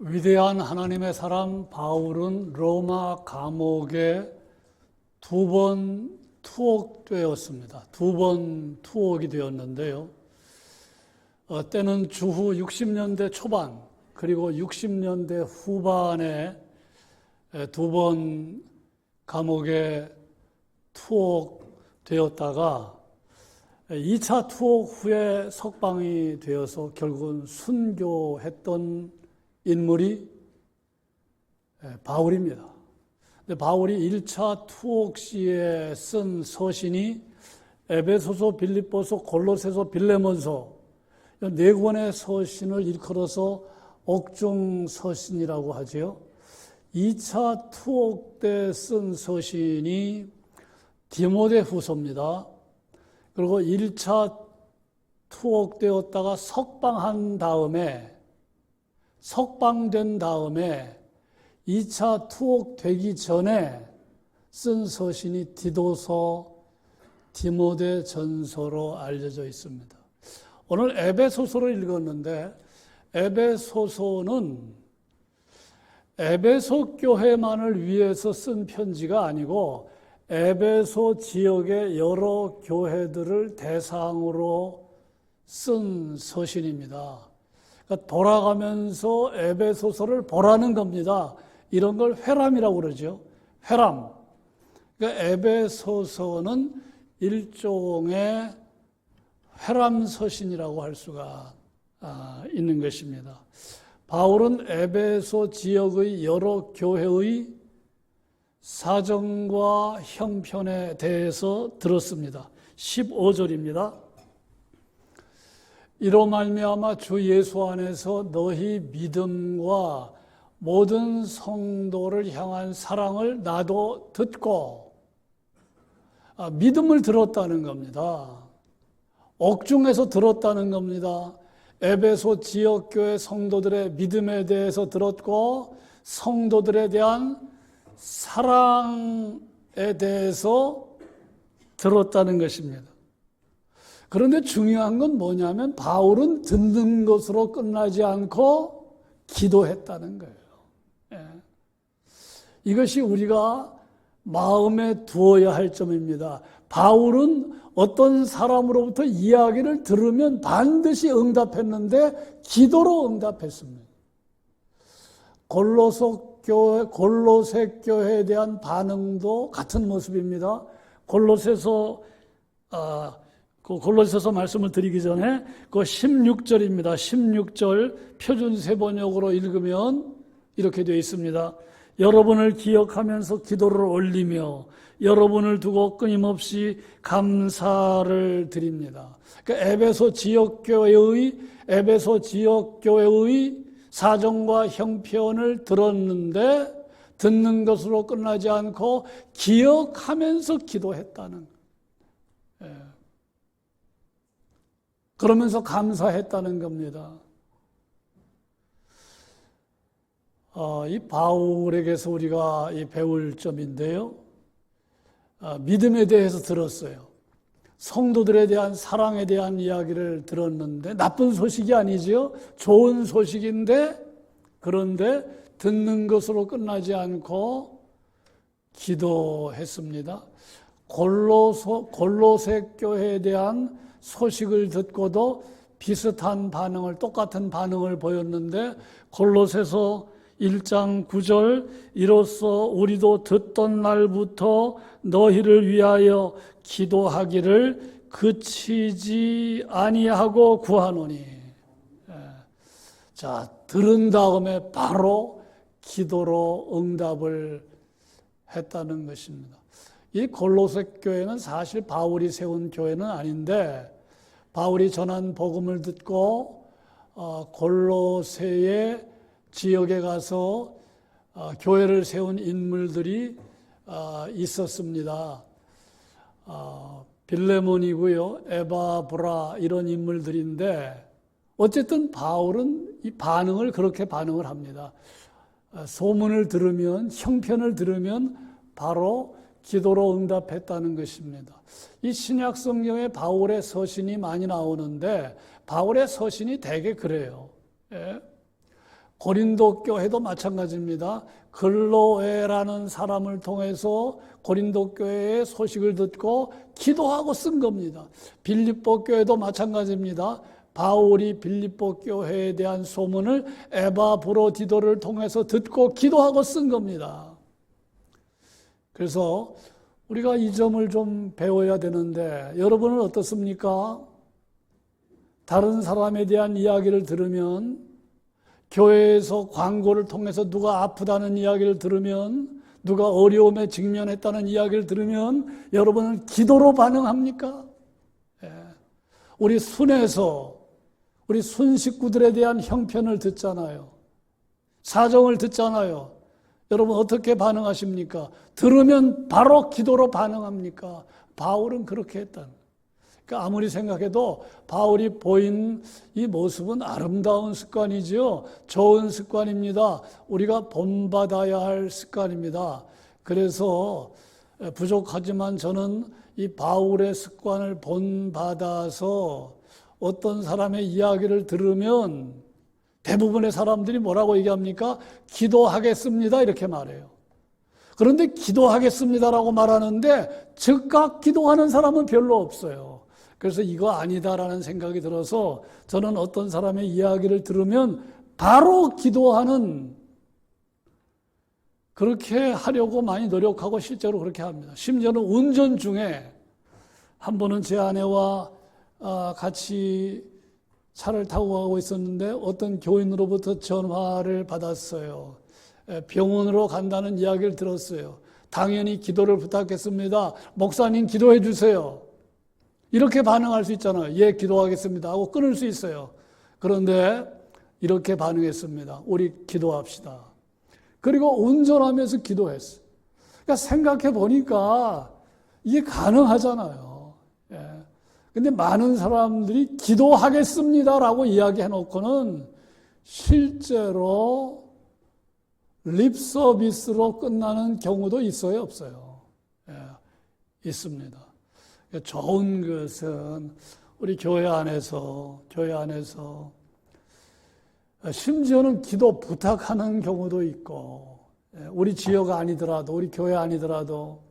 위대한 하나님의 사람 바울은 로마 감옥에 2번 투옥되었습니다. 2번 투옥이 되었는데요. 때는 주후 60년대 초반 그리고 60년대 후반에 2번 감옥에 투옥되었다가 2차 투옥 후에 석방이 되어서 결국은 순교했던 인물이 바울입니다. 근데 바울이 1차 투옥 시에 쓴 서신이 에베소서, 빌립보서, 골로새서, 빌레몬서 4권의 서신을 일컬어서 옥중 서신이라고 하지요. 2차 투옥 때 쓴 서신이 디모데후서입니다. 그리고 1차 투옥되었다가 석방된 다음에 2차 투옥되기 전에 쓴 서신이 디도서, 디모데전서로 알려져 있습니다. 오늘 에베소서를 읽었는데 에베소서는 에베소 교회만을 위해서 쓴 편지가 아니고 에베소 지역의 여러 교회들을 대상으로 쓴 서신입니다. 그러니까 돌아가면서 에베소서를 보라는 겁니다. 이런 걸 회람이라고 그러죠. 회람. 그러니까 에베소서는 일종의 회람 서신이라고 할 수가 있는 것입니다. 바울은 에베소 지역의 여러 교회의 사정과 형편에 대해서 들었습니다. 15절입니다. 이로 말미암아 주 예수 안에서 너희 믿음과 모든 성도를 향한 사랑을 나도 듣고 믿음을 들었다는 겁니다. 옥중에서 들었다는 겁니다. 에베소 지역교회 성도들의 믿음에 대해서 들었고 성도들에 대한 사랑에 대해서 들었다는 것입니다. 그런데 중요한 건 뭐냐면 바울은 듣는 것으로 끝나지 않고 기도했다는 거예요. 이것이 우리가 마음에 두어야 할 점입니다. 바울은 어떤 사람으로부터 이야기를 들으면 반드시 응답했는데 기도로 응답했습니다. 골로새 교회에 대한 반응도 같은 모습입니다. 골로새서 말씀을 드리기 전에 그 16절입니다. 16절 표준세 번역으로 읽으면 이렇게 되어 있습니다. 여러분을 기억하면서 기도를 올리며 여러분을 두고 끊임없이 감사를 드립니다. 그러니까 에베소 지역교회의 사정과 형편을 들었는데 듣는 것으로 끝나지 않고 기억하면서 기도했다는 거예요. 그러면서 감사했다는 겁니다. 이 바울에게서 우리가 배울 점인데요. 믿음에 대해서 들었어요. 성도들에 대한 사랑에 대한 이야기를 들었는데 나쁜 소식이 아니죠. 좋은 소식인데 그런데 듣는 것으로 끝나지 않고 기도했습니다. 골로새 교회에 대한 소식을 듣고도 비슷한 반응을 똑같은 반응을 보였는데 골로새서 1장 9절 이로써 우리도 듣던 날부터 너희를 위하여 기도하기를 그치지 아니하고 구하노니. 자, 들은 다음에 바로 기도로 응답을 했다는 것입니다. 이 골로새 교회는 사실 바울이 세운 교회는 아닌데 바울이 전한 복음을 듣고 골로새의 지역에 가서 교회를 세운 인물들이 있었습니다. 빌레몬이고요, 에바브라 이런 인물들인데 어쨌든 바울은 이 반응을 그렇게 반응을 합니다. 소문을 들으면 형편을 들으면 바로 기도로 응답했다는 것입니다. 이 신약 성경에 바울의 서신이 많이 나오는데 바울의 서신이 대개 그래요. 고린도 교회도 마찬가지입니다. 글로에라는 사람을 통해서 고린도 교회의 소식을 듣고 기도하고 쓴 겁니다. 빌립보 교회도 마찬가지입니다. 바울이 빌립보 교회에 대한 소문을 에바브로디도를 통해서 듣고 기도하고 쓴 겁니다. 그래서 우리가 이 점을 좀 배워야 되는데 여러분은 어떻습니까? 다른 사람에 대한 이야기를 들으면, 교회에서 광고를 통해서 누가 아프다는 이야기를 들으면, 누가 어려움에 직면했다는 이야기를 들으면 여러분은 기도로 반응합니까? 우리 순에서 우리 순 식구들에 대한 형편을 듣잖아요. 사정을 듣잖아요. 여러분 어떻게 반응하십니까? 들으면 바로 기도로 반응합니까? 바울은 그렇게 했다는 거예요. 그러니까 아무리 생각해도 바울이 보인 이 모습은 아름다운 습관이지요. 좋은 습관입니다. 우리가 본받아야 할 습관입니다. 그래서 부족하지만 저는 이 바울의 습관을 본받아서 어떤 사람의 이야기를 들으면 대부분의 사람들이 뭐라고 얘기합니까? 기도하겠습니다 이렇게 말해요. 그런데 기도하겠습니다라고 말하는데 즉각 기도하는 사람은 별로 없어요. 그래서 이거 아니다라는 생각이 들어서 저는 어떤 사람의 이야기를 들으면 바로 기도하는, 그렇게 하려고 많이 노력하고 실제로 그렇게 합니다. 심지어는 운전 중에 한 번은 제 아내와 같이 차를 타고 가고 있었는데 어떤 교인으로부터 전화를 받았어요. 병원으로 간다는 이야기를 들었어요. 당연히 기도를 부탁했습니다. 목사님 기도해 주세요. 이렇게 반응할 수 있잖아요. 예, 기도하겠습니다 하고 끊을 수 있어요. 그런데 이렇게 반응했습니다. 우리 기도합시다. 그리고 운전하면서 기도했어요. 그러니까 생각해 보니까 이게 가능하잖아요. 근데 많은 사람들이 기도하겠습니다라고 이야기해 놓고는 실제로 립 서비스로 끝나는 경우도 있어요, 없어요? 있습니다. 좋은 것은 우리 교회 안에서 심지어는 기도 부탁하는 경우도 있고, 우리 지역 아니더라도, 우리 교회 아니더라도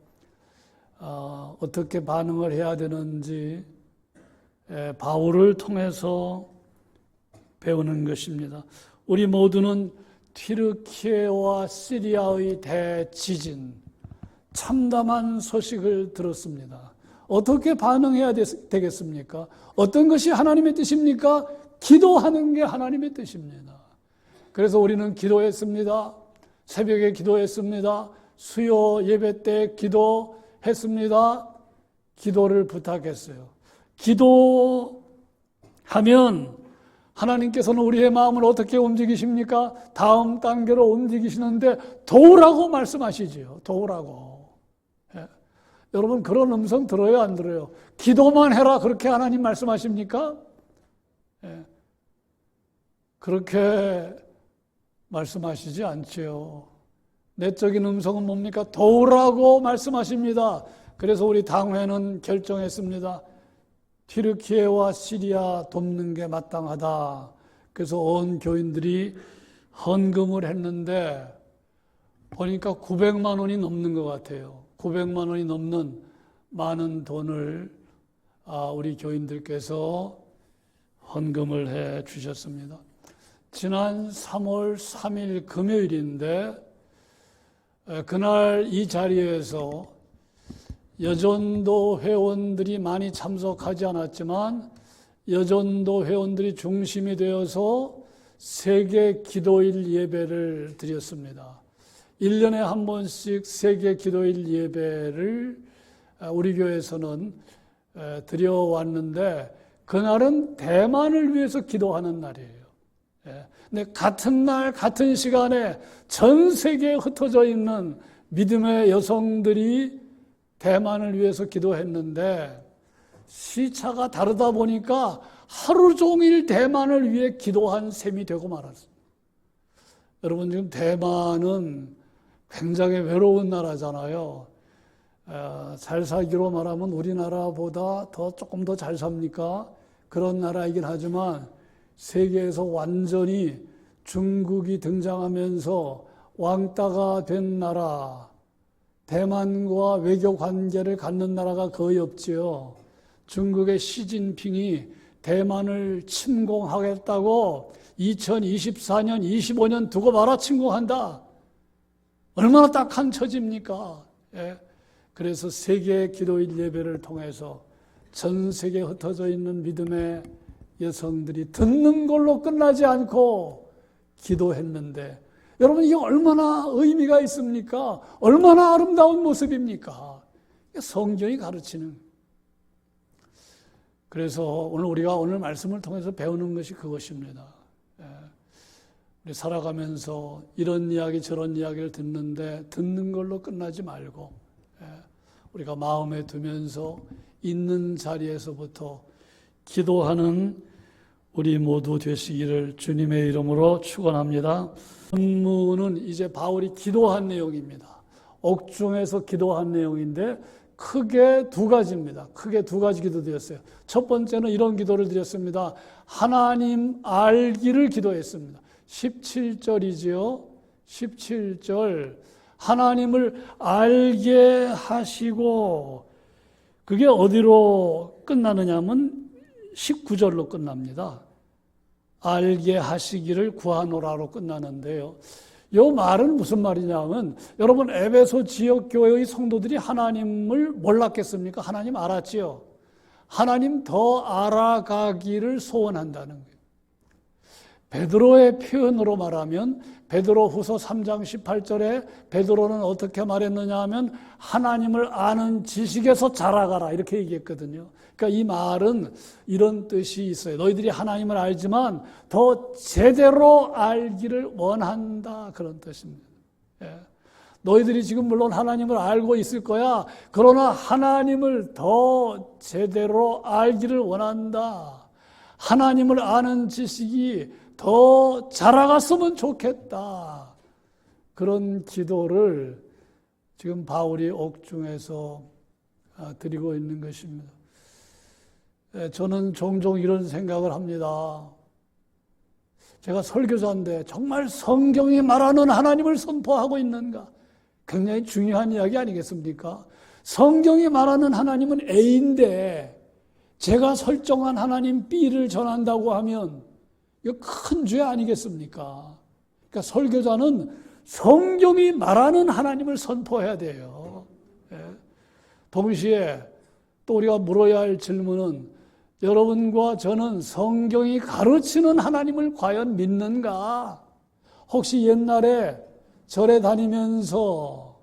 어떻게 반응을 해야 되는지 바울을 통해서 배우는 것입니다. 우리 모두는 튀르키예와 시리아의 대지진, 참담한 소식을 들었습니다. 어떻게 반응해야 되겠습니까? 어떤 것이 하나님의 뜻입니까? 기도하는 게 하나님의 뜻입니다. 그래서 우리는 기도했습니다. 새벽에 기도했습니다. 수요 예배 때 기도했습니다. 기도를 부탁했어요. 기도하면 하나님께서는 우리의 마음을 어떻게 움직이십니까? 다음 단계로 움직이시는데 도우라고 말씀하시지요. 도우라고. 여러분 그런 음성 들어요, 안 들어요? 기도만 해라 그렇게 하나님 말씀하십니까? 그렇게 말씀하시지 않지요. 내적인 음성은 뭡니까? 도우라고 말씀하십니다. 그래서 우리 당회는 결정했습니다. 튀르키예와 시리아 돕는 게 마땅하다. 그래서 온 교인들이 헌금을 했는데 보니까 900만 원이 넘는 것 같아요. 900만 원이 넘는 많은 돈을 우리 교인들께서 헌금을 해 주셨습니다. 지난 3월 3일 금요일인데 그날 이 자리에서 여전도 회원들이 많이 참석하지 않았지만 여전도 회원들이 중심이 되어서 세계 기도일 예배를 드렸습니다. 1년에 한 번씩 세계 기도일 예배를 우리 교회에서는 드려왔는데 그날은 대만을 위해서 기도하는 날이에요. 근데 같은 날 같은 시간에 전 세계에 흩어져 있는 믿음의 여성들이 대만을 위해서 기도했는데 시차가 다르다 보니까 하루 종일 대만을 위해 기도한 셈이 되고 말았습니다. 여러분 지금 대만은 굉장히 외로운 나라잖아요. 잘 살기로 말하면 우리나라보다 조금 더 잘 삽니까? 그런 나라이긴 하지만 세계에서 완전히 중국이 등장하면서 왕따가 된 나라, 대만과 외교 관계를 갖는 나라가 거의 없지요. 중국의 시진핑이 대만을 침공하겠다고 2024년, 25년 두고 봐라 침공한다. 얼마나 딱한 처지입니까? 예. 그래서 세계 기도일 예배를 통해서 전 세계에 흩어져 있는 믿음의 여성들이 듣는 걸로 끝나지 않고 기도했는데, 여러분 이게 얼마나 의미가 있습니까? 얼마나 아름다운 모습입니까? 성경이 가르치는. 그래서 우리가 오늘 말씀을 통해서 배우는 것이 그것입니다. 우리 살아가면서 이런 이야기 저런 이야기를 듣는데 듣는 걸로 끝나지 말고 우리가 마음에 두면서 있는 자리에서부터 기도하는 우리 모두 되시기를 주님의 이름으로 축원합니다. 본문은 이제 바울이 기도한 내용입니다. 옥중에서 기도한 내용인데 크게 두 가지입니다. 크게 두 가지 기도드렸어요. 첫 번째는 이런 기도를 드렸습니다. 하나님 알기를 기도했습니다. 17절이지요. 17절 하나님을 알게 하시고, 그게 어디로 끝나느냐 하면 19절로 끝납니다. 알게 하시기를 구하노라로 끝나는데요. 이 말은 무슨 말이냐면, 여러분 에베소 지역교회의 성도들이 하나님을 몰랐겠습니까? 하나님 알았지요. 하나님 더 알아가기를 소원한다는 거예요. 베드로의 표현으로 말하면 베드로후서 3장 18절에 베드로는 어떻게 말했느냐 하면 하나님을 아는 지식에서 자라가라 이렇게 얘기했거든요. 그러니까 이 말은 이런 뜻이 있어요. 너희들이 하나님을 알지만 더 제대로 알기를 원한다, 그런 뜻입니다. 예. 너희들이 지금 물론 하나님을 알고 있을 거야. 그러나 하나님을 더 제대로 알기를 원한다. 하나님을 아는 지식이 더 자라갔으면 좋겠다. 그런 기도를 지금 바울이 옥중에서 드리고 있는 것입니다. 저는 종종 이런 생각을 합니다. 제가 설교자인데 정말 성경이 말하는 하나님을 선포하고 있는가? 굉장히 중요한 이야기 아니겠습니까? 성경이 말하는 하나님은 A인데 제가 설정한 하나님 B를 전한다고 하면 이거 큰 죄 아니겠습니까? 그러니까 설교자는 성경이 말하는 하나님을 선포해야 돼요. 동시에 또 우리가 물어야 할 질문은, 여러분과 저는 성경이 가르치는 하나님을 과연 믿는가? 혹시 옛날에 절에 다니면서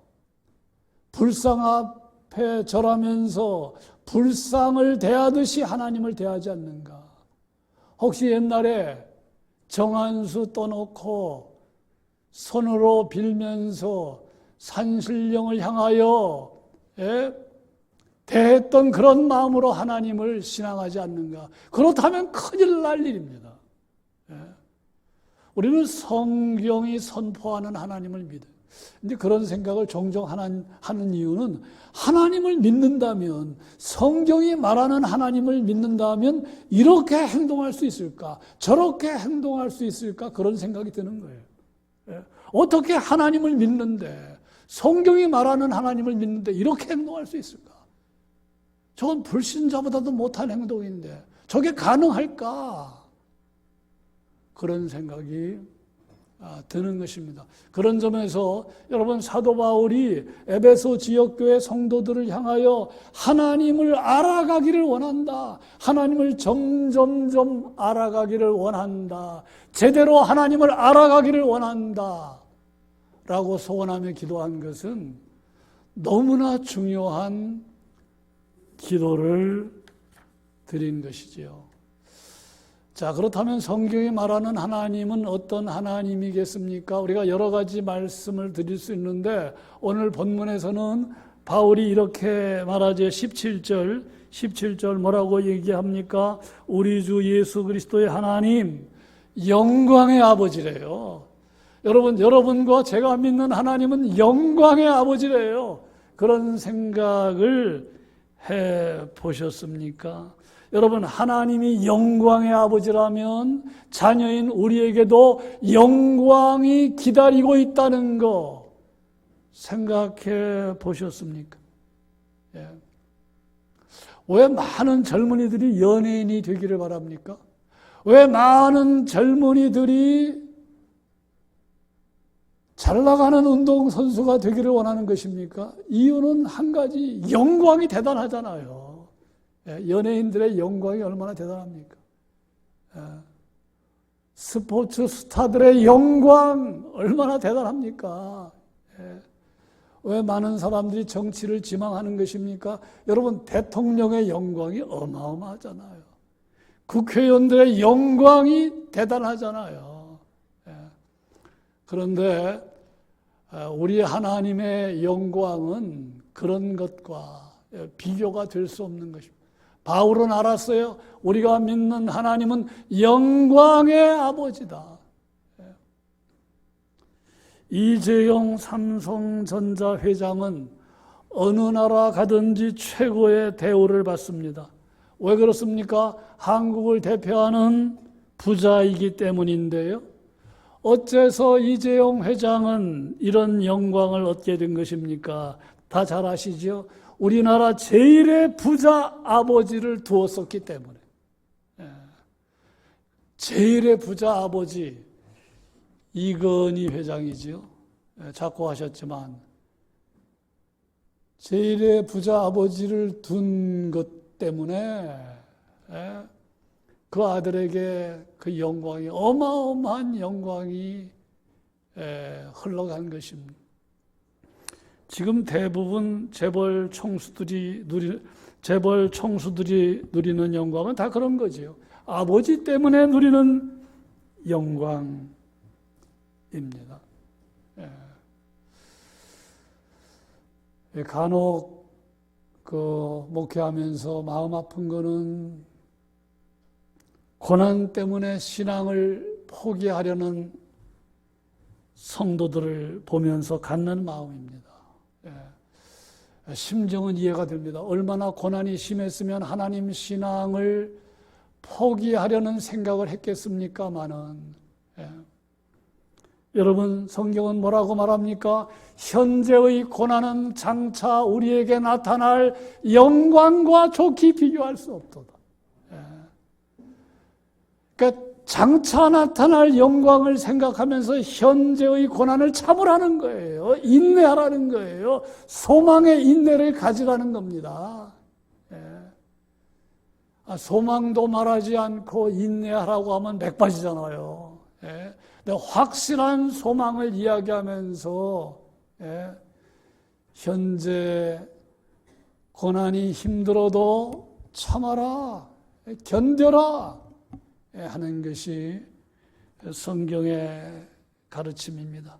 불상 앞에 절하면서 불상을 대하듯이 하나님을 대하지 않는가? 혹시 옛날에 정한수 떠놓고 손으로 빌면서 산신령을 향하여 대했던 그런 마음으로 하나님을 신앙하지 않는가? 그렇다면 큰일 날 일입니다. 우리는 성경이 선포하는 하나님을 믿어요. 근데 그런 생각을 종종 하는 이유는, 하나님을 믿는다면, 성경이 말하는 하나님을 믿는다면 이렇게 행동할 수 있을까? 저렇게 행동할 수 있을까? 그런 생각이 드는 거예요. 어떻게 하나님을 믿는데, 성경이 말하는 하나님을 믿는데 이렇게 행동할 수 있을까? 저건 불신자보다도 못한 행동인데 저게 가능할까? 그런 생각이 드는 것입니다. 그런 점에서 여러분, 사도 바울이 에베소 지역교회 성도들을 향하여 하나님을 알아가기를 원한다. 하나님을 점점점 알아가기를 원한다. 제대로 하나님을 알아가기를 원한다. 라고 소원하며 기도한 것은 너무나 중요한 기도를 드린 것이지요. 자, 그렇다면 성경이 말하는 하나님은 어떤 하나님이겠습니까? 우리가 여러 가지 말씀을 드릴 수 있는데 오늘 본문에서는 바울이 이렇게 말하죠. 17절 뭐라고 얘기합니까? 우리 주 예수 그리스도의 하나님, 영광의 아버지래요. 여러분과 제가 믿는 하나님은 영광의 아버지래요. 그런 생각을 해 보셨습니까? 여러분, 하나님이 영광의 아버지라면 자녀인 우리에게도 영광이 기다리고 있다는 거 생각해 보셨습니까? 예. 왜 많은 젊은이들이 연예인이 되기를 바랍니까? 왜 많은 젊은이들이 잘 나가는 운동선수가 되기를 원하는 것입니까? 이유는 한 가지, 영광이 대단하잖아요. 연예인들의 영광이 얼마나 대단합니까? 스포츠 스타들의 영광 얼마나 대단합니까? 왜 많은 사람들이 정치를 지망하는 것입니까? 여러분, 대통령의 영광이 어마어마하잖아요. 국회의원들의 영광이 대단하잖아요. 그런데 우리 하나님의 영광은 그런 것과 비교가 될 수 없는 것입니다. 바울은 알았어요. 우리가 믿는 하나님은 영광의 아버지다. 이재용 삼성전자 회장은 어느 나라 가든지 최고의 대우를 받습니다. 왜 그렇습니까? 한국을 대표하는 부자이기 때문인데요. 어째서 이재용 회장은 이런 영광을 얻게 된 것입니까? 다 잘 아시죠? 우리나라 제일의 부자 아버지를 두었었기 때문에. 제일의 부자 아버지 이건희 회장이죠. 자꾸 하셨지만 제일의 부자 아버지를 둔 것 때문에 그 아들에게 그 영광이, 어마어마한 영광이 흘러간 것입니다. 지금 대부분 재벌 총수들이 누리는 영광은 다 그런 거지요. 아버지 때문에 누리는 영광입니다. 간혹 목회하면서 마음 아픈 거는 고난 때문에 신앙을 포기하려는 성도들을 보면서 갖는 마음입니다. 심정은 이해가 됩니다. 얼마나 고난이 심했으면 하나님 신앙을 포기하려는 생각을 했겠습니까마는. 여러분, 성경은 뭐라고 말합니까? 현재의 고난은 장차 우리에게 나타날 영광과 좋게 비교할 수 없도다. 그러니까 장차 나타날 영광을 생각하면서 현재의 고난을 참으라는 거예요. 인내하라는 거예요. 소망의 인내를 가지라는 겁니다. 소망도 말하지 않고 인내하라고 하면 맥빠지잖아요. 근데 확실한 소망을 이야기하면서 현재 고난이 힘들어도 참아라, 견뎌라 하는 것이 성경의 가르침입니다.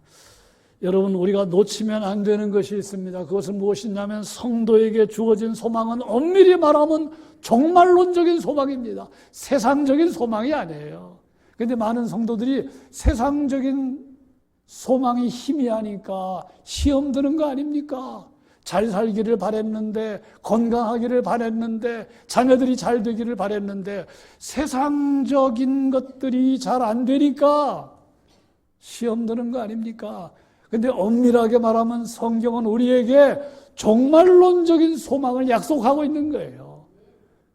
여러분, 우리가 놓치면 안 되는 것이 있습니다. 그것은 무엇이냐면 성도에게 주어진 소망은 엄밀히 말하면 종말론적인 소망입니다. 세상적인 소망이 아니에요. 그런데 많은 성도들이 세상적인 소망이 희미하니까 시험 드는 거 아닙니까? 잘 살기를 바랬는데, 건강하기를 바랬는데, 자녀들이 잘 되기를 바랬는데 세상적인 것들이 잘 안 되니까 시험 드는 거 아닙니까? 근데 엄밀하게 말하면 성경은 우리에게 종말론적인 소망을 약속하고 있는 거예요.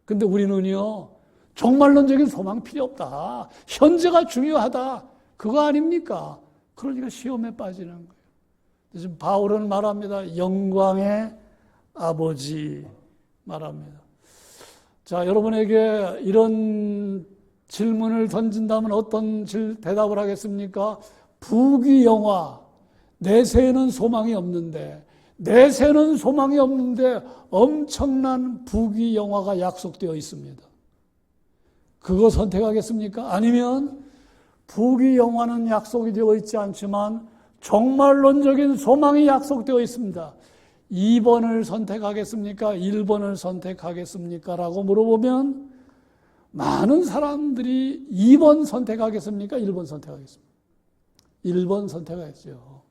근데 우리는요, 종말론적인 소망 필요 없다, 현재가 중요하다, 그거 아닙니까? 그러니까 시험에 빠지는 거예요. 지금 바울은 말합니다. 영광의 아버지 말합니다. 자, 여러분에게 이런 질문을 던진다면 어떤 대답을 하겠습니까? 부귀영화, 내세에는 소망이 없는데, 엄청난 부귀영화가 약속되어 있습니다. 그거 선택하겠습니까? 아니면 부귀영화는 약속이 되어 있지 않지만 종말론적인 소망이 약속되어 있습니다. 2번을 선택하겠습니까? 1번을 선택하겠습니까? 라고 물어보면 많은 사람들이 2번 선택하겠습니까? 1번 선택하겠습니까? 1번 선택하겠죠.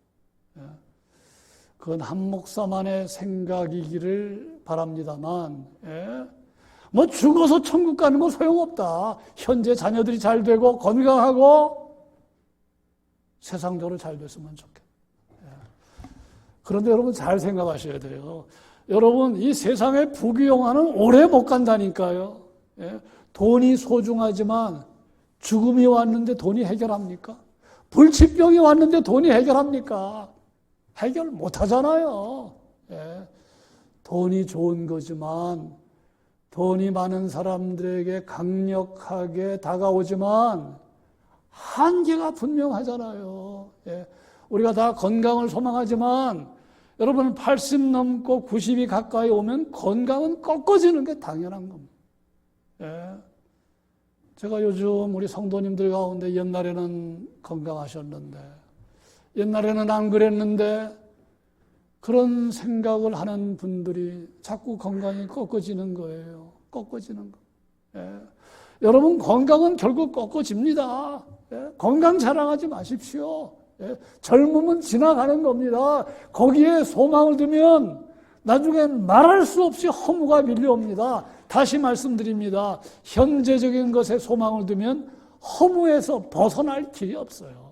그건 한 목사만의 생각이기를 바랍니다만, 뭐 죽어서 천국 가는 거 소용없다. 현재 자녀들이 잘 되고 건강하고 세상적으로 잘 됐으면 좋겠다. 그런데 여러분 잘 생각하셔야 돼요. 여러분 이 세상의 부귀영화는 오래 못 간다니까요. 돈이 소중하지만 죽음이 왔는데 돈이 해결합니까? 불치병이 왔는데 돈이 해결합니까? 해결 못 하잖아요. 돈이 좋은 거지만 돈이 많은 사람들에게 강력하게 다가오지만 한계가 분명하잖아요. 우리가 다 건강을 소망하지만 여러분 80 넘고 90이 가까이 오면 건강은 꺾어지는 게 당연한 겁니다. 제가 요즘 우리 성도님들 가운데 옛날에는 건강하셨는데 옛날에는 안 그랬는데 그런 생각을 하는 분들이 자꾸 건강이 꺾어지는 거예요. 꺾어지는 거. 여러분 건강은 결국 꺾어집니다. 건강 자랑하지 마십시오. 젊음은 지나가는 겁니다. 거기에 소망을 두면 나중에 말할 수 없이 허무가 밀려옵니다. 다시 말씀드립니다. 현재적인 것에 소망을 두면 허무에서 벗어날 길이 없어요.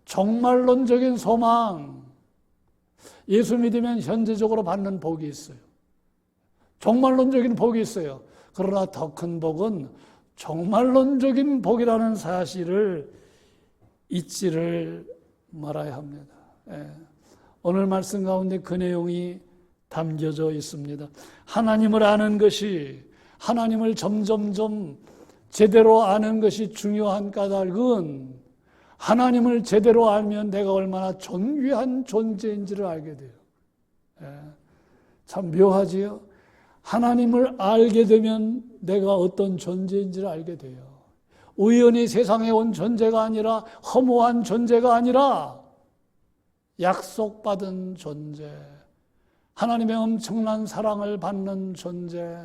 종말론적인 소망, 예수 믿으면 현재적으로 받는 복이 있어요. 종말론적인 복이 있어요. 그러나 더 큰 복은 종말론적인 복이라는 사실을 잊지를 말아야 합니다. 오늘 말씀 가운데 그 내용이 담겨져 있습니다. 하나님을 아는 것이, 하나님을 점점점 제대로 아는 것이 중요한 까닭은 하나님을 제대로 알면 내가 얼마나 존귀한 존재인지를 알게 돼요. 참 묘하지요? 하나님을 알게 되면 내가 어떤 존재인지를 알게 돼요. 우연히 세상에 온 존재가 아니라 허무한 존재가 아니라 약속받은 존재, 하나님의 엄청난 사랑을 받는 존재,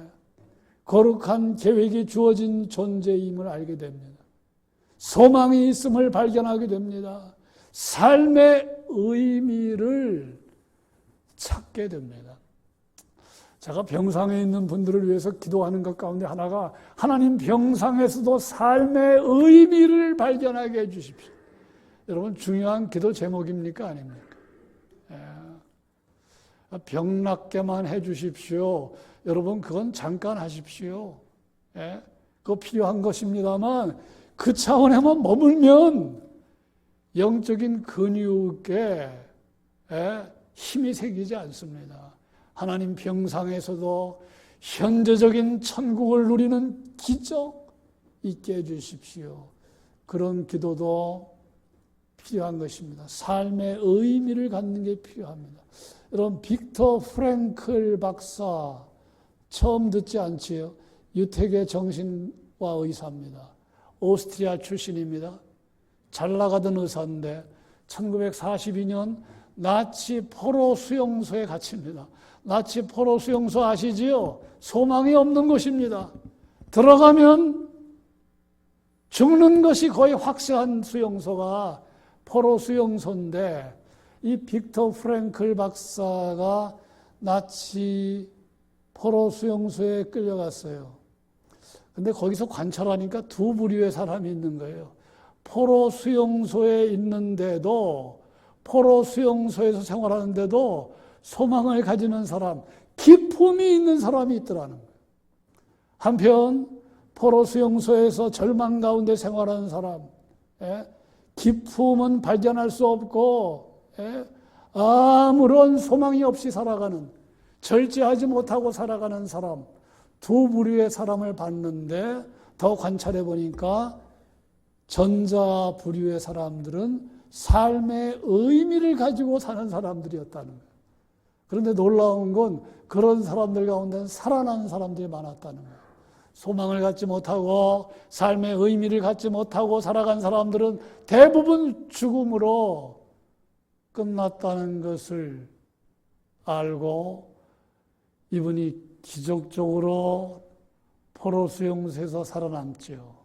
거룩한 계획이 주어진 존재임을 알게 됩니다. 소망이 있음을 발견하게 됩니다. 삶의 의미를 찾게 됩니다. 제가 병상에 있는 분들을 위해서 기도하는 것 가운데 하나가 하나님 병상에서도 삶의 의미를 발견하게 해주십시오. 여러분 중요한 기도 제목입니까? 아닙니까? 병 낫게만 해주십시오. 여러분 그건 잠깐 하십시오. 그거 필요한 것입니다만 그 차원에만 머물면 영적인 근육에 힘이 생기지 않습니다. 하나님 병상에서도 현재적인 천국을 누리는 기적 있게 해주십시오. 그런 기도도 필요한 것입니다. 삶의 의미를 갖는 게 필요합니다. 여러분 빅터 프랭클 박사 처음 듣지 않지요? 유태계 정신과 의사입니다. 오스트리아 출신입니다. 잘 나가던 의사인데 1942년 나치 포로 수용소에 갇힙니다. 나치 포로 수용소 아시지요? 소망이 없는 곳입니다. 들어가면 죽는 것이 거의 확실한 수용소가 포로 수용소인데 이 빅터 프랭클 박사가 나치 포로 수용소에 끌려갔어요. 근데 거기서 관찰하니까 두 부류의 사람이 있는 거예요. 포로 수용소에 있는데도, 포로 수용소에서 생활하는데도 소망을 가지는 사람, 기쁨이 있는 사람이 있더라는 거예요. 한편 포로 수용소에서 절망 가운데 생활하는 사람, 기쁨은 발견할 수 없고 아무런 소망이 없이 살아가는, 절제하지 못하고 살아가는 사람, 두 부류의 사람을 봤는데 더 관찰해 보니까 전자 부류의 사람들은 삶의 의미를 가지고 사는 사람들이었다는 거예요. 그런데 놀라운 건 그런 사람들 가운데는 살아난 사람들이 많았다는 거예요. 소망을 갖지 못하고 삶의 의미를 갖지 못하고 살아간 사람들은 대부분 죽음으로 끝났다는 것을 알고 이분이 기적적으로 포로 수용소에서 살아남죠.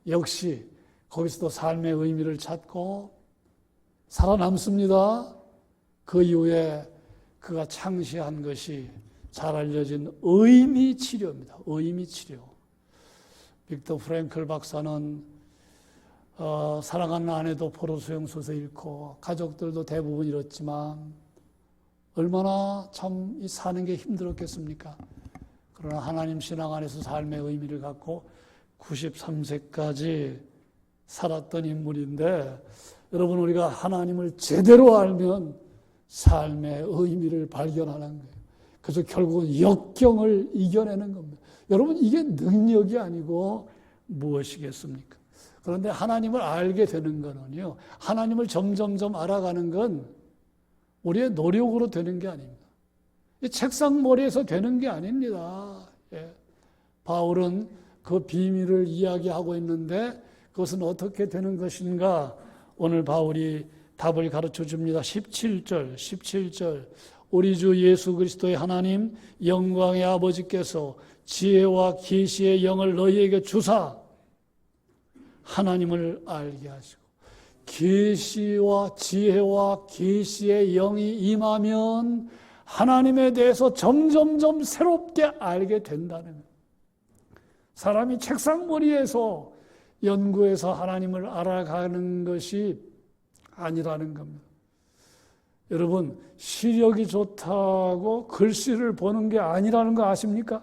역시 거기서도 삶의 의미를 찾고 살아남습니다. 그 이후에 그가 창시한 것이 잘 알려진 의미 치료입니다. 의미 치료. 빅터 프랭클 박사는 사랑하는 아내도 포로 수용소에서 잃고 가족들도 대부분 잃었지만 얼마나 참 사는 게 힘들었겠습니까? 그러나 하나님 신앙 안에서 삶의 의미를 갖고 93세까지 살았던 인물인데, 여러분, 우리가 하나님을 제대로 알면 삶의 의미를 발견하는 거예요. 그래서 결국은 역경을 이겨내는 겁니다. 여러분, 이게 능력이 아니고 무엇이겠습니까? 그런데 하나님을 알게 되는 거는요, 하나님을 점점점 알아가는 건 우리의 노력으로 되는 게 아닙니다. 이 책상머리에서 되는 게 아닙니다. 예. 바울은 그 비밀을 이야기하고 있는데 그것은 어떻게 되는 것인가? 오늘 바울이 답을 가르쳐 줍니다. 17절. 우리 주 예수 그리스도의 하나님 영광의 아버지께서 지혜와 계시의 영을 너희에게 주사 하나님을 알게 하시고, 계시와 지혜와 계시의 영이 임하면 하나님에 대해서 점점점 새롭게 알게 된다는 거예요. 사람이 책상머리에서 연구해서 하나님을 알아가는 것이 아니라는 겁니다. 여러분, 시력이 좋다고 글씨를 보는 게 아니라는 거 아십니까?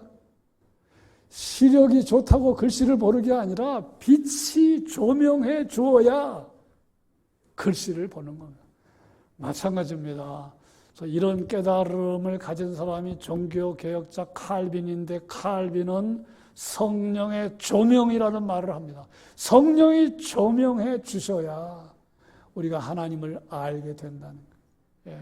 시력이 좋다고 글씨를 보는 게 아니라 빛이 조명해 주어야 글씨를 보는 겁니다. 마찬가지입니다. 그래서 이런 깨달음을 가진 사람이 종교개혁자 칼빈인데, 칼빈은 성령의 조명이라는 말을 합니다. 성령이 조명해 주셔야 우리가 하나님을 알게 된다는 거예요. 예.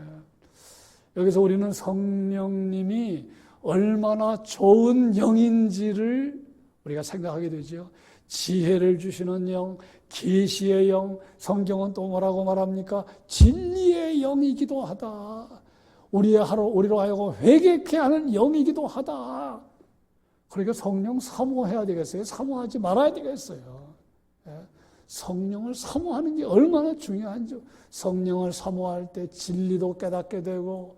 여기서 우리는 성령님이 얼마나 좋은 영인지를 우리가 생각하게 되죠. 지혜를 주시는 영, 계시의 영, 성경은 또 뭐라고 말합니까? 진리의 영이기도 하다. 우리로 하여금 회개케 하는 영이기도 하다. 그러니까 성령 사모해야 되겠어요? 사모하지 말아야 되겠어요? 예? 성령을 사모하는 게 얼마나 중요한지. 성령을 사모할 때 진리도 깨닫게 되고,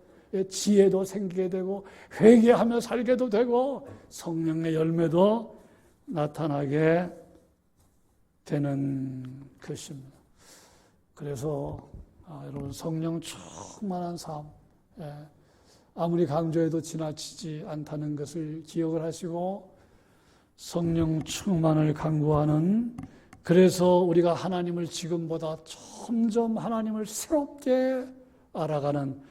지혜도 생기게 되고, 회개하며 살게도 되고, 성령의 열매도 나타나게 되는 것입니다. 그래서 여러분, 성령 충만한 삶, 아무리 강조해도 지나치지 않다는 것을 기억을 하시고, 성령 충만을 강구하는, 그래서 우리가 하나님을 지금보다 점점 하나님을 새롭게 알아가는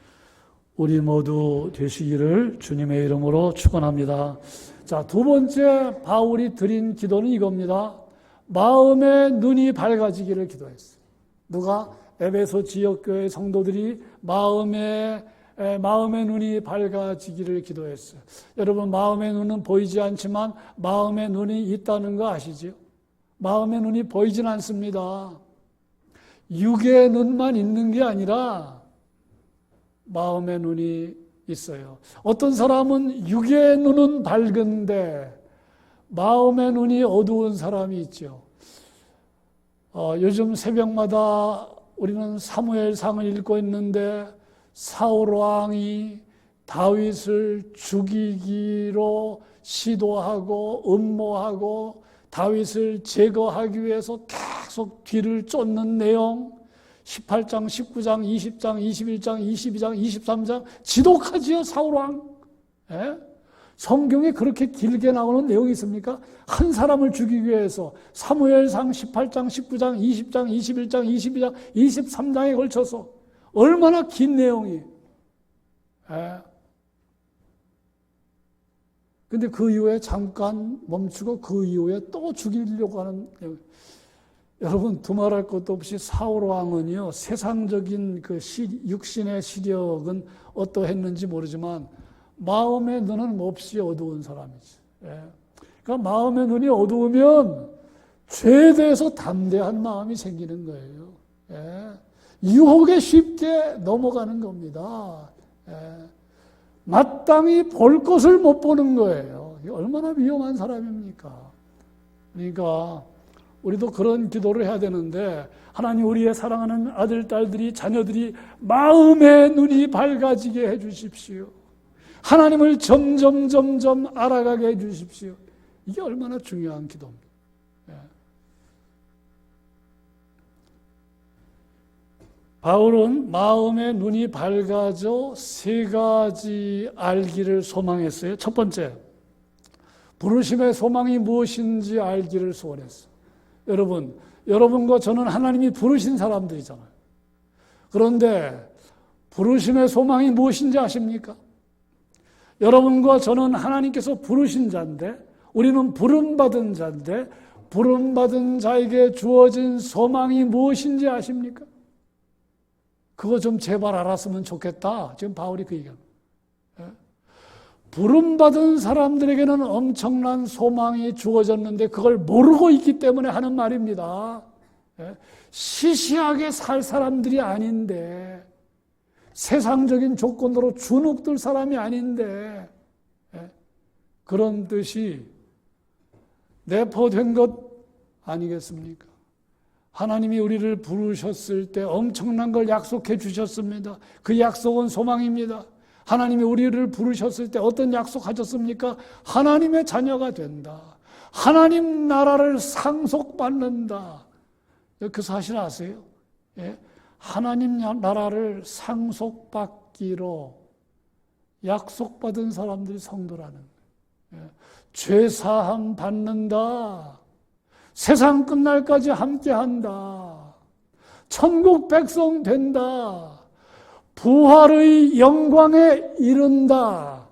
우리 모두 되시기를 주님의 이름으로 축원합니다. 자, 두 번째 바울이 드린 기도는 이겁니다. 마음의 눈이 밝아지기를 기도했어요. 누가? 에베소 지역교회 성도들이 마음의 눈이 밝아지기를 기도했어요. 여러분, 마음의 눈은 보이지 않지만 마음의 눈이 있다는 거 아시죠? 마음의 눈이 보이진 않습니다. 육의 눈만 있는 게 아니라 마음의 눈이 있어요. 어떤 사람은 육의 눈은 밝은데 마음의 눈이 어두운 사람이 있죠. 요즘 새벽마다 우리는 사무엘상을 읽고 있는데, 사울 왕이 다윗을 죽이기로 시도하고 음모하고 다윗을 제거하기 위해서 계속 뒤를 쫓는 내용, 18장, 19장, 20장, 21장, 22장, 23장 지독하지요, 사울왕. 예? 성경에 그렇게 길게 나오는 내용이 있습니까? 한 사람을 죽이기 위해서 사무엘상 18장, 19장, 20장, 21장, 22장, 23장에 걸쳐서 얼마나 긴 내용이. 근데 그 이후에 잠깐 멈추고 그 이후에 또 죽이려고 하는 내용. 여러분, 두말할 것도 없이 사울왕은요, 세상적인 그 육신의 시력은 어떠했는지 모르지만 마음의 눈은 몹시 어두운 사람이지. 그러니까 마음의 눈이 어두우면 죄에 대해서 담대한 마음이 생기는 거예요. 유혹에 쉽게 넘어가는 겁니다. 마땅히 볼 것을 못 보는 거예요. 이게 얼마나 위험한 사람입니까? 그러니까 우리도 그런 기도를 해야 되는데, 하나님, 우리의 사랑하는 아들, 딸들이, 자녀들이 마음의 눈이 밝아지게 해 주십시오. 하나님을 점점 알아가게 해주십시오. 이게 얼마나 중요한 기도입니다. 바울은 마음의 눈이 밝아져 세 가지 알기를 소망했어요. 첫 번째, 부르심의 소망이 무엇인지 알기를 소원했어요. 여러분과 저는 하나님이 부르신 사람들이잖아요. 그런데 부르심의 소망이 무엇인지 아십니까? 여러분과 저는 하나님께서 부르신 자인데, 우리는 부름받은 자인데, 부름받은 자에게 주어진 소망이 무엇인지 아십니까? 그거 좀 제발 알았으면 좋겠다. 지금 바울이 그 얘기합니다. 부름받은 사람들에게는 엄청난 소망이 주어졌는데 그걸 모르고 있기 때문에 하는 말입니다. 시시하게 살 사람들이 아닌데, 세상적인 조건으로 주눅들 사람이 아닌데, 그런 뜻이 내포된 것 아니겠습니까? 하나님이 우리를 부르셨을 때 엄청난 걸 약속해 주셨습니다. 그 약속은 소망입니다. 하나님이 우리를 부르셨을 때 어떤 약속하셨습니까? 하나님의 자녀가 된다. 하나님 나라를 상속받는다. 그 사실 아세요? 하나님 나라를 상속받기로 약속받은 사람들이 성도라는 거예요. 죄사함 받는다. 세상 끝날까지 함께한다. 천국 백성 된다. 부활의 영광에 이른다.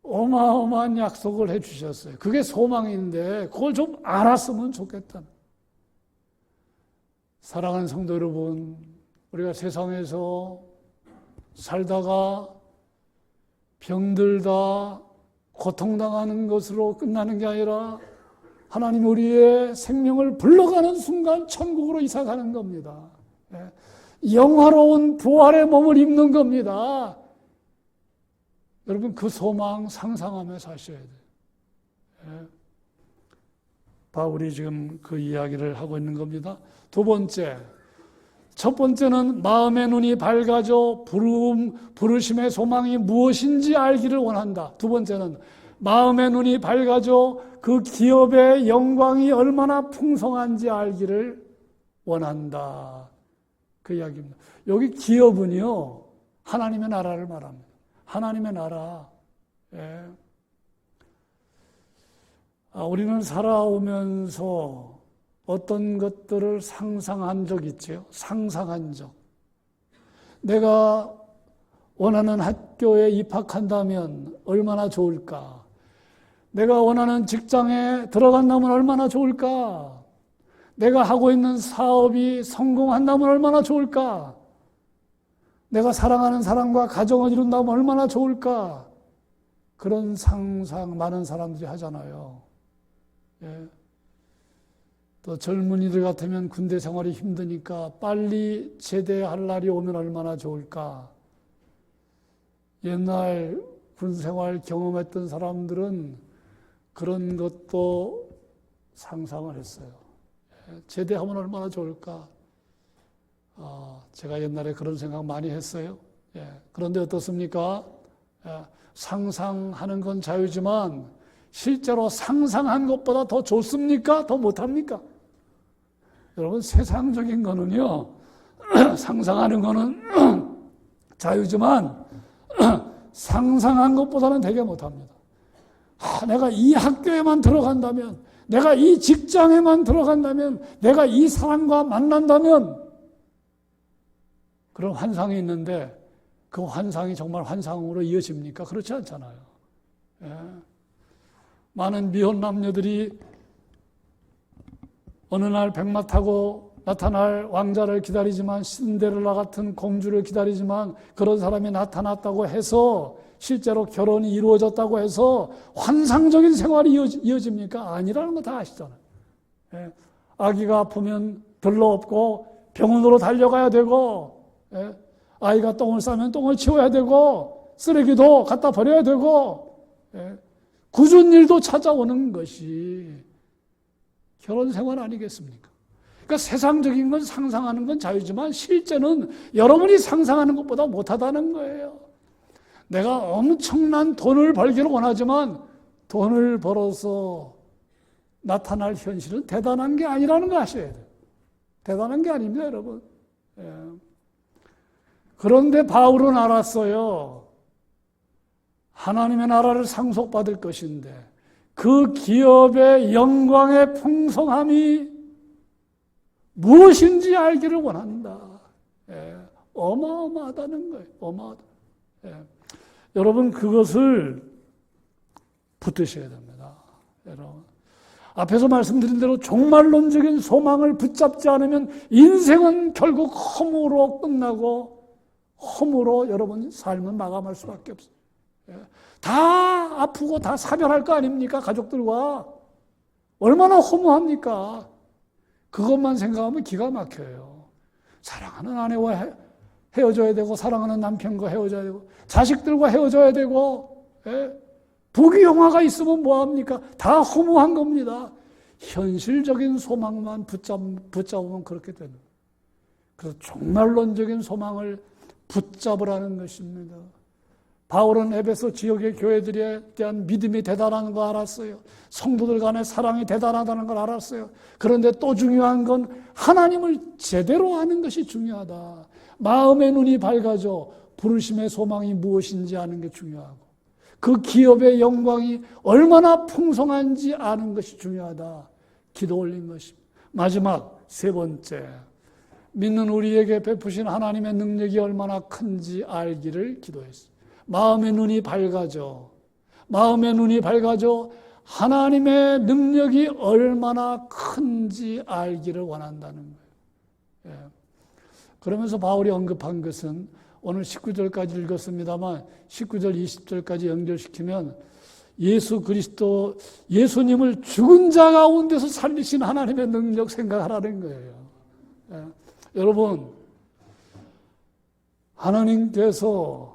어마어마한 약속을 해주셨어요. 그게 소망인데 그걸 좀 알았으면 좋겠다. 사랑하는 성도 여러분, 우리가 세상에서 살다가 병들다 고통당하는 것으로 끝나는 게 아니라 하나님 우리의 생명을 불러가는 순간 천국으로 이사가는 겁니다. 영화로운 부활의 몸을 입는 겁니다. 여러분 그 소망 상상하며 사셔야 돼요. 바울이 지금 그 이야기를 하고 있는 겁니다. 두 번째, 첫 번째는 마음의 눈이 밝아져 부르심의 소망이 무엇인지 알기를 원한다. 두 번째는 마음의 눈이 밝아져 그 기업의 영광이 얼마나 풍성한지 알기를 원한다. 그 이야기입니다. 여기 기업은요, 하나님의 나라를 말합니다. 하나님의 나라. 우리는 살아오면서 어떤 것들을 상상한 적 있죠? 상상한 적. 내가 원하는 학교에 입학한다면 얼마나 좋을까? 내가 원하는 직장에 들어간다면 얼마나 좋을까? 내가 하고 있는 사업이 성공한다면 얼마나 좋을까? 내가 사랑하는 사람과 가정을 이룬다면 얼마나 좋을까? 그런 상상 많은 사람들이 하잖아요. 또 젊은이들 같으면 군대 생활이 힘드니까 빨리 제대할 날이 오면 얼마나 좋을까? 옛날 군 생활 경험했던 사람들은 그런 것도 상상을 했어요. 제대하면 얼마나 좋을까? 제가 옛날에 그런 생각 많이 했어요. 그런데 어떻습니까? 상상하는 건 자유지만 실제로 상상한 것보다 더 좋습니까? 더 못합니까? 여러분 세상적인 거는요, 상상하는 거는 자유지만 상상한 것보다는 되게 못합니다. 내가 이 학교에만 들어간다면, 내가 이 직장에만 들어간다면, 내가 이 사람과 만난다면, 그런 환상이 있는데 그 환상이 정말 환상으로 이어집니까? 그렇지 않잖아요. 많은 미혼 남녀들이 어느 날 백마 타고 나타날 왕자를 기다리지만, 신데렐라 같은 공주를 기다리지만 그런 사람이 나타났다고 해서 실제로 결혼이 이루어졌다고 해서 환상적인 생활이 이어집니까? 아니라는 거 다 아시잖아요. 아기가 아프면 들러 업고 병원으로 달려가야 되고, 아이가 똥을 싸면 똥을 치워야 되고, 쓰레기도 갖다 버려야 되고, 굳은 일도 찾아오는 것이 결혼 생활 아니겠습니까? 그러니까 세상적인 건 상상하는 건 자유지만 실제는 여러분이 상상하는 것보다 못하다는 거예요. 내가 엄청난 돈을 벌기를 원하지만 돈을 벌어서 나타날 현실은 대단한 게 아니라는 거 아셔야 돼요. 대단한 게 아닙니다, 여러분. 예. 그런데 바울은 알았어요. 하나님의 나라를 상속받을 것인데 그 기업의 영광의 풍성함이 무엇인지 알기를 원한다. 예. 어마어마하다는 거예요. 어마어마하다. 예. 여러분 그것을 붙드셔야 됩니다. 여러분. 앞에서 말씀드린 대로 종말론적인 소망을 붙잡지 않으면 인생은 결국 허무로 끝나고 허무로 여러분 삶은 마감할 수밖에 없어요. 다 아프고 다 사별할 거 아닙니까? 가족들과. 얼마나 허무합니까? 그것만 생각하면 기가 막혀요. 사랑하는 아내와 헤어져야 되고 사랑하는 남편과 헤어져야 되고 자식들과 헤어져야 되고 부귀영화가 있으면 뭐합니까? 다 허무한 겁니다. 현실적인 소망만 붙잡으면 그렇게 되는 거예요. 그래서 종말론적인 소망을 붙잡으라는 것입니다. 바울은 에베소 지역의 교회들에 대한 믿음이 대단한 거 알았어요. 성도들 간의 사랑이 대단하다는 걸 알았어요. 그런데 또 중요한 건 하나님을 제대로 아는 것이 중요하다. 마음의 눈이 밝아져 부르심의 소망이 무엇인지 아는 게 중요하고 그 기업의 영광이 얼마나 풍성한지 아는 것이 중요하다. 기도 올린 것입니다. 마지막 세 번째, 믿는 우리에게 베푸신 하나님의 능력이 얼마나 큰지 알기를 기도했습니다. 마음의 눈이 밝아져 하나님의 능력이 얼마나 큰지 알기를 원한다는 거예요. 예. 그러면서 바울이 언급한 것은 오늘 19절까지 읽었습니다만 19절, 20절까지 연결시키면 예수 그리스도, 예수님을 죽은 자 가운데서 살리신 하나님의 능력 생각하라는 거예요. 예. 여러분, 하나님께서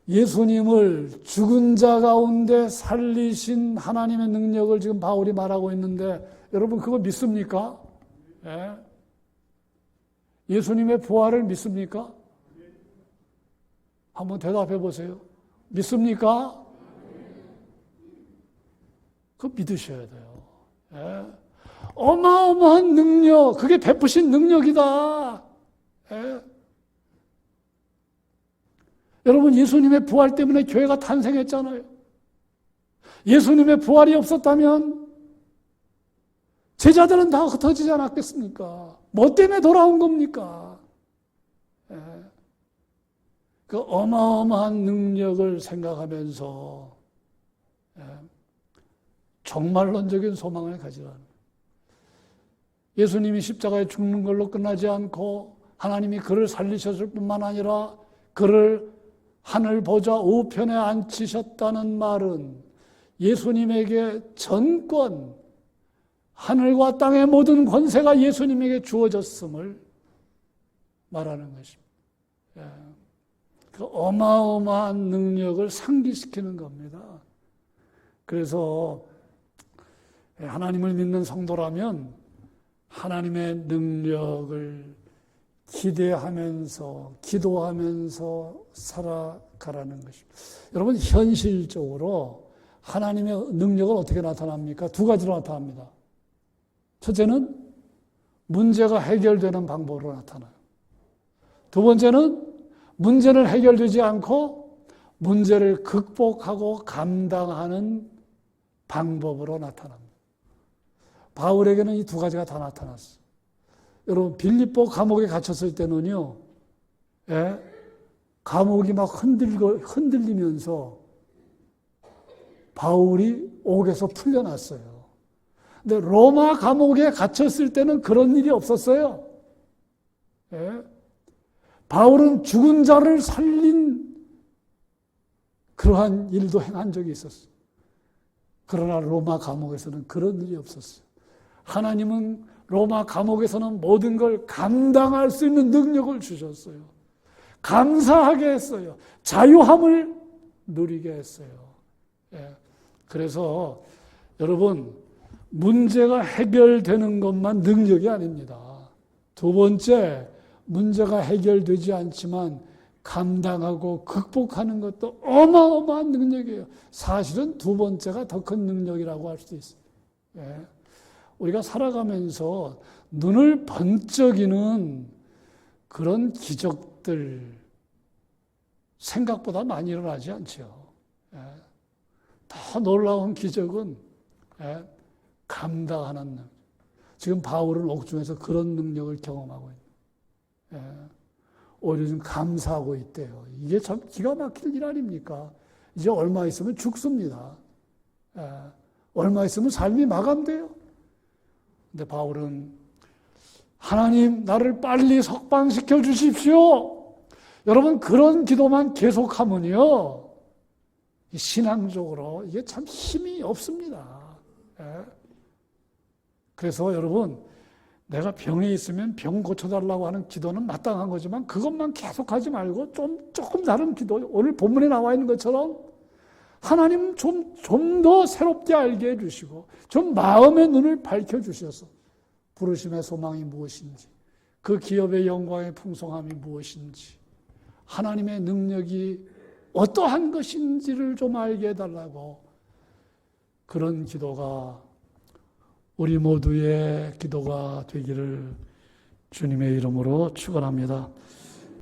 예수님을 죽은 자 가운데 살리신 하나님의 능력을 지금 바울이 말하고 있는데 여러분 그거 믿습니까? 예? 예수님의 부활을 믿습니까? 한번 대답해 보세요. 믿습니까? 그거 믿으셔야 돼요. 예? 어마어마한 능력, 그게 베푸신 능력이다. 예? 여러분 예수님의 부활 때문에 교회가 탄생했잖아요. 예수님의 부활이 없었다면 제자들은 다 흩어지지 않았겠습니까? 뭐 때문에 돌아온 겁니까? 예. 그 어마어마한 능력을 생각하면서 종말론적인 소망을 가지라는 거예요. 예수님이 십자가에 죽는 걸로 끝나지 않고 하나님이 그를 살리셨을 뿐만 아니라 그를 하늘 보좌 우편에 앉히셨다는 말은 예수님에게 전권, 하늘과 땅의 모든 권세가 예수님에게 주어졌음을 말하는 것입니다. 그 어마어마한 능력을 상기시키는 겁니다. 그래서 하나님을 믿는 성도라면 하나님의 능력을 기대하면서 기도하면서 살아가라는 것입니다. 여러분 현실적으로 하나님의 능력은 어떻게 나타납니까? 두 가지로 나타납니다. 첫째는 문제가 해결되는 방법으로 나타나요. 두 번째는 문제는 해결되지 않고 문제를 극복하고 감당하는 방법으로 나타납니다. 바울에게는 이 두 가지가 다 나타났어요. 여러분 빌립보 감옥에 갇혔을 때는요, 감옥이 막 흔들리면서 바울이 옥에서 풀려났어요. 근데 로마 감옥에 갇혔을 때는 그런 일이 없었어요. 바울은 죽은 자를 살린 그러한 일도 행한 적이 있었어요. 그러나 로마 감옥에서는 그런 일이 없었어요. 하나님은 로마 감옥에서는 모든 걸 감당할 수 있는 능력을 주셨어요. 감사하게 했어요. 자유함을 누리게 했어요. 그래서 여러분 문제가 해결되는 것만 능력이 아닙니다. 두 번째, 문제가 해결되지 않지만 감당하고 극복하는 것도 어마어마한 능력이에요. 사실은 두 번째가 더 큰 능력이라고 할 수도 있어요. 예. 우리가 살아가면서 눈을 번쩍이는 그런 기적들 생각보다 많이 일어나지 않죠. 예. 더 놀라운 기적은 감당하는 능력. 지금 바울은 옥중에서 그런 능력을 경험하고 있는. 오히려 좀 감사하고 있대요. 이게 참 기가 막힐 일 아닙니까? 이제 얼마 있으면 죽습니다. 얼마 있으면 삶이 마감돼요. 근데 바울은 하나님 나를 빨리 석방시켜 주십시오. 여러분 그런 기도만 계속하면요. 신앙적으로 이게 참 힘이 없습니다. 그래서 여러분 내가 병에 있으면 병 고쳐달라고 하는 기도는 마땅한 거지만 그것만 계속하지 말고 조금 다른 기도, 오늘 본문에 나와 있는 것처럼 하나님 좀 더 새롭게 알게 해주시고 좀 마음의 눈을 밝혀주셔서 부르심의 소망이 무엇인지 그 기업의 영광의 풍성함이 무엇인지 하나님의 능력이 어떠한 것인지를 좀 알게 해달라고 그런 기도가 우리 모두의 기도가 되기를 주님의 이름으로 축원합니다.